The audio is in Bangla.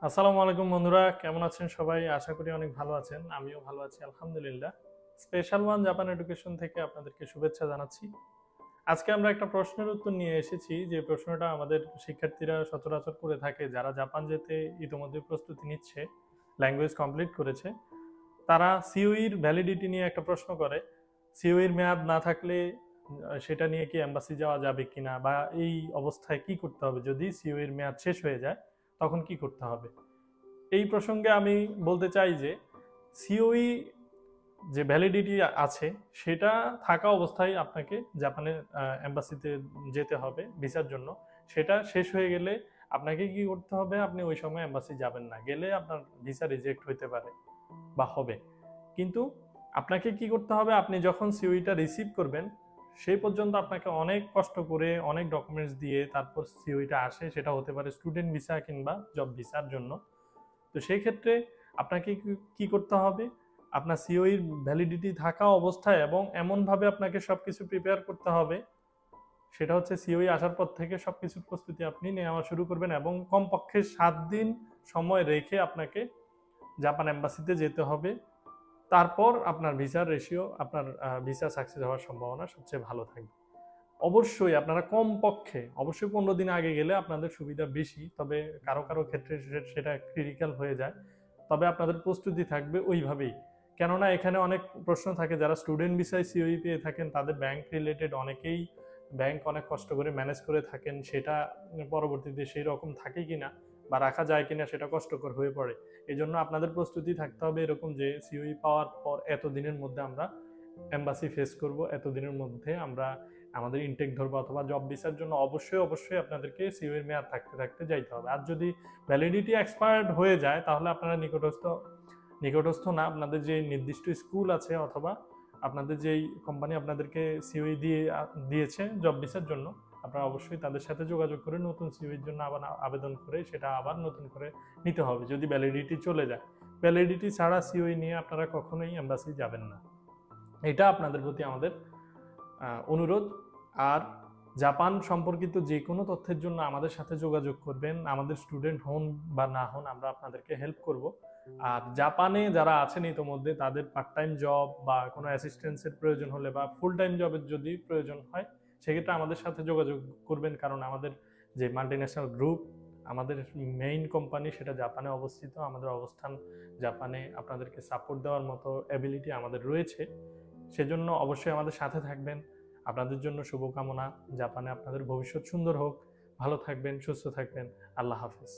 আসসালামু আলাইকুম বন্ধুরা, কেমন আছেন সবাই? আশা করি অনেক ভালো আছেন। আমিও ভালো আছি আলহামদুলিল্লাহ। স্পেশাল ওয়ান জাপান এডুকেশন থেকে আপনাদেরকে শুভেচ্ছা জানাচ্ছি। আজকে আমরা একটা প্রশ্নের উত্তর নিয়ে এসেছি, যে প্রশ্নটা আমাদের শিক্ষার্থীরা সচরাচর করে থাকে যারা জাপান যেতে ইতোমধ্যে প্রস্তুতি নিচ্ছে, ল্যাঙ্গুয়েজ কমপ্লিট করেছে। তারা সিওইর ভ্যালিডিটি নিয়ে একটা প্রশ্ন করে। সিওইর মেয়াদ না থাকলে সেটা নিয়ে কি এম্বাসি যাওয়া যাবে কিনা, বা এই অবস্থায় কি করতে হবে যদি সিওইর মেয়াদ শেষ হয়ে যায়, তখন কি করতে হবে? এই প্রসঙ্গে আমি বলতে চাই যে সিওই যে ভ্যালিডিটি আছে সেটা থাকা অবস্থায় আপনাকে জাপানের এম্বাসিতে যেতে হবে ভিসার জন্য। সেটা শেষ হয়ে গেলে আপনাকে কি করতে হবে? আপনি ওই সময় এম্বাসি যাবেন না, গেলে আপনার ভিসা রিজেক্ট হইতে পারে বা হবে। কিন্তু আপনাকে কি করতে হবে? আপনি যখন সিওইটা রিসিভ করবেন সেই পর্যন্ত আপনাকে অনেক কষ্ট করে অনেক ডকুমেন্টস দিয়ে তারপর সিওইটা আসে। সেটা হতে পারে স্টুডেন্ট ভিসা কিংবা জব ভিসার জন্য। তো সেই ক্ষেত্রে আপনাকে কি করতে হবে? আপনার সিওইর ভ্যালিডিটি থাকা অবস্থায় এবং এমনভাবে আপনাকে সবকিছু প্রিপেয়ার করতে হবে, সেটা হচ্ছে সিওই আসার পর থেকে সবকিছুর প্রস্তুতি আপনি নেওয়া শুরু করবেন, এবং কমপক্ষে 7 দিন সময় রেখে আপনাকে জাপান এম্বাসিতে যেতে হবে। তারপর আপনার ভিসার রেশিও, আপনার ভিসা সাকসেস হওয়ার সম্ভাবনা সবচেয়ে ভালো থাকবে। অবশ্যই আপনারা কমপক্ষে অবশ্যই 15 দিন আগে গেলে আপনাদের সুবিধা বেশি, তবে কারো কারো ক্ষেত্রে সেটা ক্রিটিক্যাল হয়ে যায়। তবে আপনাদের প্রস্তুতি থাকবে ওইভাবেই। কেননা এখানে অনেক প্রশ্ন থাকে, যারা স্টুডেন্ট ভিসায় সিওই পেয়ে থাকেন তাদের ব্যাংক রিলেটেড অনেকেই ব্যাংক অনেক কষ্ট করে ম্যানেজ করে থাকেন, সেটা পরবর্তীতে সেই রকম থাকে কিনা বা রাখা যায় কিনা সেটা কষ্টকর হয়ে পড়ে। এই জন্য আপনাদের প্রস্তুতি থাকতে হবে এরকম যে সিওই পাওয়ার পর এতদিনের মধ্যে আমরা এম্বাসি ফেস করব, এতদিনের মধ্যে আমরা আমাদের ইনটেক ধরবো, অথবা জব ভিসার জন্য অবশ্যই অবশ্যই আপনাদেরকে সিও এর মেয়াদ থাকতে থাকতে যাইতে হবে। আর যদি ভ্যালিডিটি এক্সপায়ার্ড হয়ে যায় তাহলে আপনারা নিকটস্থ না, আপনাদের যে নির্দিষ্ট স্কুল আছে অথবা আপনাদের যেই কোম্পানি আপনাদেরকে সিওই দিয়েছে জব ভিসার জন্য, আপনারা অবশ্যই তাদের সাথে যোগাযোগ করে নতুন সিওইর জন্য আবার আবেদন করে সেটা আবার নতুন করে নিতে হবে যদি ভ্যালিডিটি চলে যায়। ভ্যালিডিটি ছাড়া সিওই নিয়ে আপনারা কখনোই এম্বাসি যাবেন না, এটা আপনাদের প্রতি আমাদের অনুরোধ। আর জাপান সম্পর্কিত যে কোনো তথ্যের জন্য আমাদের সাথে যোগাযোগ করবেন। আমাদের স্টুডেন্ট হন বা না হন, আমরা আপনাদেরকে হেল্প করব। আর জাপানে যারা আছেন ইতোমধ্যে, তাদের পার্ট টাইম জব বা কোনো অ্যাসিস্ট্যান্সের প্রয়োজন হলে বা ফুল টাইম জবের যদি প্রয়োজন হয়, সেক্ষেত্রে আমাদের সাথে যোগাযোগ করবেন। কারণ আমাদের যে মাল্টিন্যাশনাল গ্রুপ, আমাদের মেইন কোম্পানি সেটা জাপানে অবস্থিত। আমাদের অবস্থান জাপানে, আপনাদেরকে সাপোর্ট দেওয়ার মতো অ্যাবিলিটি আমাদের রয়েছে। সেজন্য অবশ্যই আমাদের সাথে থাকবেন। আপনাদের জন্য শুভকামনা। জাপানে আপনাদের ভবিষ্যৎ সুন্দর হোক। ভালো থাকবেন, সুস্থ থাকবেন। আল্লাহ হাফেজ।